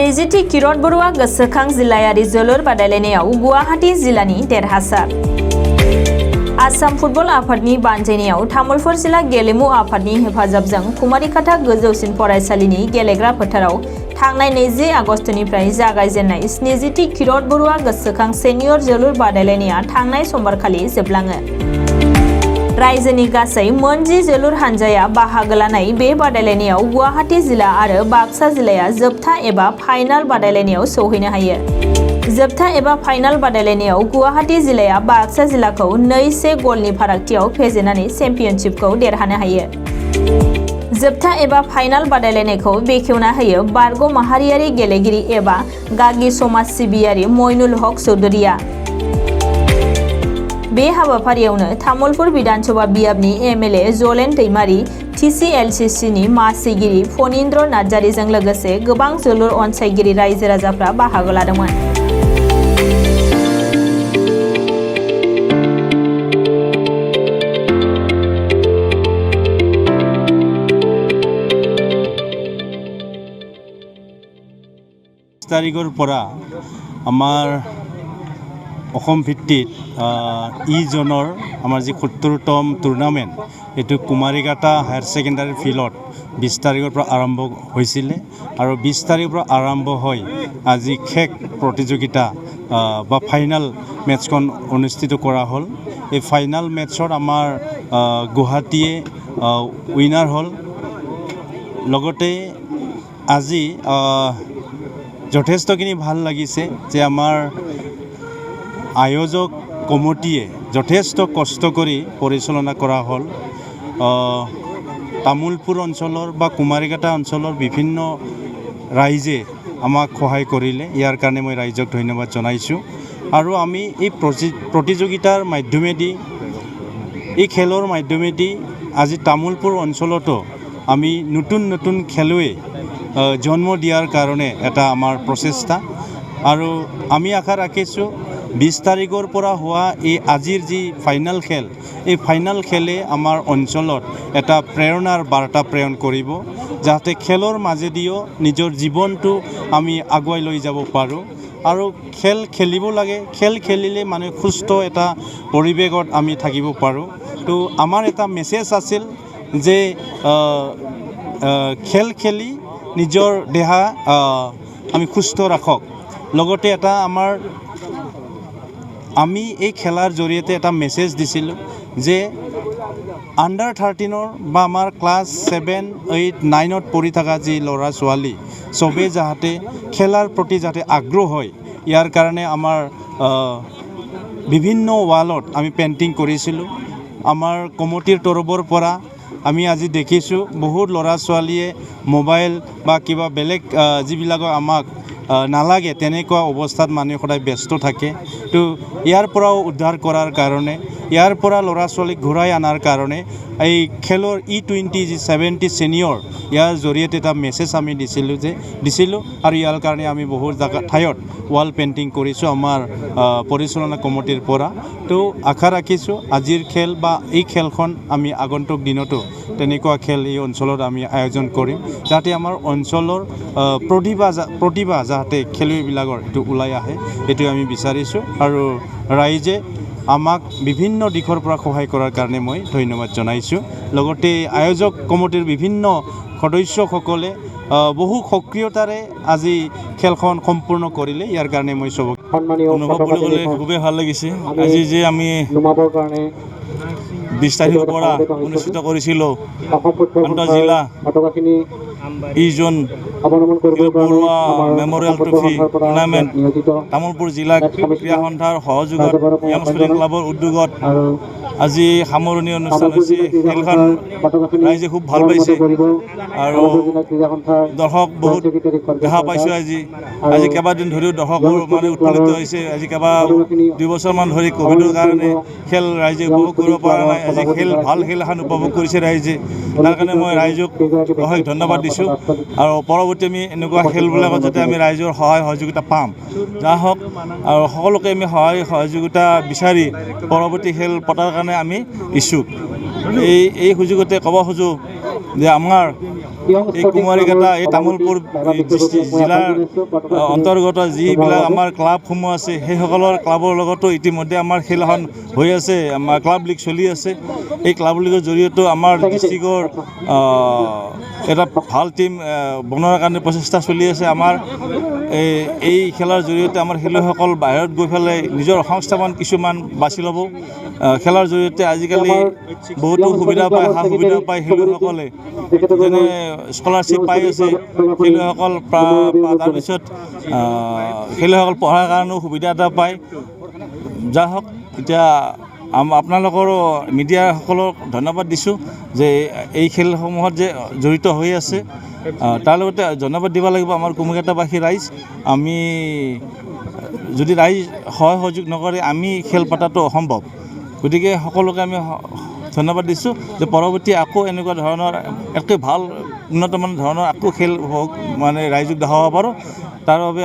नैजिथि किरत बरुवा गोसोखां जिल्लायारि जोलुर बादायलायनायाव गुवाहाटी जिल्लानि देरहासार। आसाम फुटबल आफादनि बानजायनायाव तामुलपुर जिल्ला गेलेमु आफादनि हेफाजाबजों कुमारिकाटा गोजौसिन फरायसालिनि गेलेग्रा फोथाराव थांनाय 20 आगस्तनिफ्राय जागायजेननाय 70थि किरत बरुवा गोसोखां सेनियर जोलुर बादायलायनाया थांनाय समबारखालि जोबलाङो। रायजोनि गासै मोन10 जोलुर हानजाया बाहागो लानाय बे बादायलायनायाव गुवाहाटी जिल्ला आरो बाक्सा जिल्लाया जोबथा एबा फाइनाल बादायलायनायाव सौहैनो हायो। जोबथा एबा फाइनाल बादायलायनायाव गुवाहाटी जिल्लाया बाक्सा जिल्लाखौ 2-1 गलनि फारागथियाव फेजेननानै चेम्पियनशिपखौ देरहानो हायो। जोबथा एबा फाइनाल बादायलायनायखौ बेखेवना होयो बारग' माहारियारि गेलेगिरि एबा गागि समाज सिबियारि मइनुल हक चौधुरिया। बे हाबाफारियावनो तामुलपुर विधानसभा बियाबनि एमएलए जलेन दैमारी, TCLCCनि मासिगिरि फनिन्द्र नार्जारिजों लोगोसे गोबां जोलुर अनसायगिरि रायजो राजाफ्रा बाहागो लादोंमोन। तारिखर পৰা আমাৰ অসম ভিত্তিত জনৰ আমাৰ যি ৭০তম টুৰ্ণামেণ্ট এইটো কুমাৰিকাটা হায়াৰ ছেকেণ্ডাৰী ফিল্ডত 20 তাৰিখৰ পৰা আৰম্ভ হৈছিলে আৰু 20 তাৰিখৰ পৰা আৰম্ভ হৈ আজি শেষ প্ৰতিযোগিতা বা ফাইনাল মেটছখন অনুষ্ঠিত কৰা হ'ল। এই ফাইনাল মেটছত আমাৰ গুৱাহাটীয়ে উইনাৰ হ'ল। লগতে আজি যথেষ্টখিনি ভাল লাগিছে যে আমাৰ আয়োজক কমিটিয়ে যথেষ্ট কষ্ট কৰি পৰিচালনা কৰা হ'ল। তামুলপুৰ অঞ্চলৰ বা কুমাৰিকাটা অঞ্চলৰ বিভিন্ন ৰাইজে আমাক সহায় কৰিলে, ইয়াৰ কাৰণে মই ৰাইজক ধন্যবাদ জনাইছোঁ। আৰু আমি এই প্ৰতিযোগিতাৰ মাধ্যমেদি, এই খেলৰ মাধ্যমেদি আজি তামুলপুৰ অঞ্চলতো আমি নতুন নতুন খেলুৱৈ জন্ম দিয়াৰ কাৰণে এটা আমাৰ প্ৰচেষ্টা। আৰু আমি আশা ৰাখিছোঁ 20 তাৰিখৰ পৰা হোৱা এই আজিৰ যি ফাইনাল খেল, এই ফাইনাল খেলে আমাৰ অঞ্চলত এটা প্ৰেৰণাৰ বাৰ্তা প্ৰেৰণ কৰিব, যাতে খেলৰ মাজেদিও নিজৰ জীৱনটো আমি আগুৱাই লৈ যাব পাৰোঁ। আৰু খেল খেলিব লাগে, খেল খেলিলে মানে সুস্থ এটা পৰিৱেশত আমি থাকিব পাৰোঁ। তো আমাৰ এটা মেছেজ আছিল যে খেল খেলি নিজৰ দেহা আমি সুস্থ ৰাখক। লগতে এটা আমি এই খেলাৰ জৰিয়তে এটা মেছেজ দিছিলোঁ যে আণ্ডাৰ 13 বা আমাৰ ক্লাছ 7, 8, 9ত পঢ়ি থকা যি ল'ৰা ছোৱালী চবেই যাতে খেলাৰ প্ৰতি যাতে আগ্ৰহ হয়, ইয়াৰ কাৰণে আমাৰ বিভিন্ন ৱালত আমি পেইণ্টিং কৰিছিলোঁ। আমাৰ কমিটিৰ তৰফৰ পৰা আমি আজি দেখিছোঁ বহুত ল'ৰা ছোৱালীয়ে মোবাইল বা কিবা বেলেগ যিবিলাকক আমাক নালাগে তেনেকুৱা অৱস্থাত মানুহ সদায় ব্যস্ত থাকে। তো ইয়াৰ পৰাও উদ্ধাৰ কৰাৰ কাৰণে, ইয়াৰ পৰা ল'ৰা ছোৱালীক ঘূৰাই অনাৰ কাৰণে এই খেলৰ E20 যি 70 ছিনিয়ৰ, ইয়াৰ জৰিয়তে এটা মেছেজ আমি দিছিলোঁ। আৰু ইয়াৰ কাৰণে আমি বহুত ঠাইত ৱাল পেইণ্টিং কৰিছোঁ আমাৰ পৰিচালনা কমিটিৰ পৰা। তো আশা ৰাখিছোঁ আজিৰ খেল বা এই খেলখন আমি আগন্তুক দিনতো তেনেকুৱা খেল এই অঞ্চলত আমি আয়োজন কৰিম, যাতে আমাৰ অঞ্চলৰ প্ৰতিভা যাতে খেলুৱৈবিলাকৰ এইটো ওলাই আহে, এইটো আমি বিচাৰিছোঁ। আৰু ৰাইজে আমাক বিভিন্ন দিশৰ পৰা সহায় কৰাৰ কাৰণে মই ধন্যবাদ জনাইছোঁ। লগতে আয়োজক কমিটিৰ বিভিন্ন সদস্যসকলে বহু সক্ৰিয়তাৰে আজি খেলখন সম্পূৰ্ণ কৰিলে, ইয়াৰ কাৰণে মই চবক অনুভৱ কৰিবলৈ খুবেই ভাল লাগিছে। আজি যে আমি 20 তাৰিখৰ পৰা অনুষ্ঠিত কৰিছিলোঁ আন্তঃজিলা ইজন Barua memorial trophy tournament Tamulpur জিলা ক্ৰীড়া সন্থাৰ সহযোগত য়াং স্পৰ্টিং ক্লাবৰ উদ্যোগত আজি সামৰণি অনুষ্ঠান হৈছে। খেলখন ৰাইজে খুব ভাল পাইছে আৰু দৰ্শক বহুত দেখা পাইছোঁ। আজি কেইবাদিন ধৰিও দৰ্শকৰ মানে উৎফুল্লিত হৈছে। আজি 2 বছৰমান ধৰি ক'ভিডৰ কাৰণে খেল ৰাইজে উপভোগ কৰিব পৰা নাই। আজি ভাল খেল এখন উপভোগ কৰিছে ৰাইজে, তাৰ কাৰণে মই ৰাইজক অশেষ ধন্যবাদ দিছোঁ। আৰু পৰৱৰ্তী আমি এনেকুৱা খেলবিলাকত যাতে আমি ৰাইজৰ সহায় সহযোগিতা পাম, যা হওক, আৰু সকলোকে আমি সহায় সহযোগিতা বিচাৰি পৰৱৰ্তী খেল পতাৰ কাৰণে আমি ইচ্ছুক। এই সুযোগতে ক'ব খোজোঁ যে আমাৰ এই কুমাৰীকেইটা এই তামোলপুৰ জিলাৰ অন্তৰ্গত যিবিলাক আমাৰ ক্লাবসমূহ আছে সেইসকলৰ ক্লাবৰ লগতো ইতিমধ্যে আমাৰ খেল এখন হৈ আছে, আমাৰ ক্লাব লীগ চলি আছে। এই ক্লাব লীগৰ জৰিয়তেও আমাৰ ডিষ্ট্ৰিক্টৰ এটা ভাল টীম বনোৱাৰ কাৰণে প্ৰচেষ্টা চলি আছে। আমাৰ এই খেলাৰ জৰিয়তে আমাৰ খেলুৱৈসকল বাহিৰত গৈ পেলাই নিজৰ সংস্থাপন কিছুমান বাছি ল'ব। খেলাৰ জৰিয়তে আজিকালি বহুতো সুবিধা পায়, সা সুবিধা পায় খেলুৱৈসকলে, যেনে স্কলাৰশ্বিপ পাই আছে খেলুৱৈসকল, তাৰপিছত খেলুৱৈসকল পঢ়াৰ কাৰণেও সুবিধা এটা পায়। যা হওক, এতিয়া আপোনালোকৰ মিডিয়াসকলক ধন্যবাদ দিছোঁ যে এই খেলসমূহত যে জড়িত হৈ আছে। তাৰ লগতে ধন্যবাদ দিব লাগিব আমাৰ কুমুকেটাবাসী ৰাইজ। আমি যদি ৰাইজ সহায় সহযোগ নকৰে আমি খেল পতাটো অসম্ভৱ। গতিকে সকলোকে আমি ধন্যবাদ দিছোঁ যে পৰৱৰ্তী আকৌ এনেকুৱা ধৰণৰ একে ভাল উন্নতমানৰ ধৰণৰ আকৌ খেল মানে ৰাইজক দেখাব পাৰোঁ। তাৰ বাবে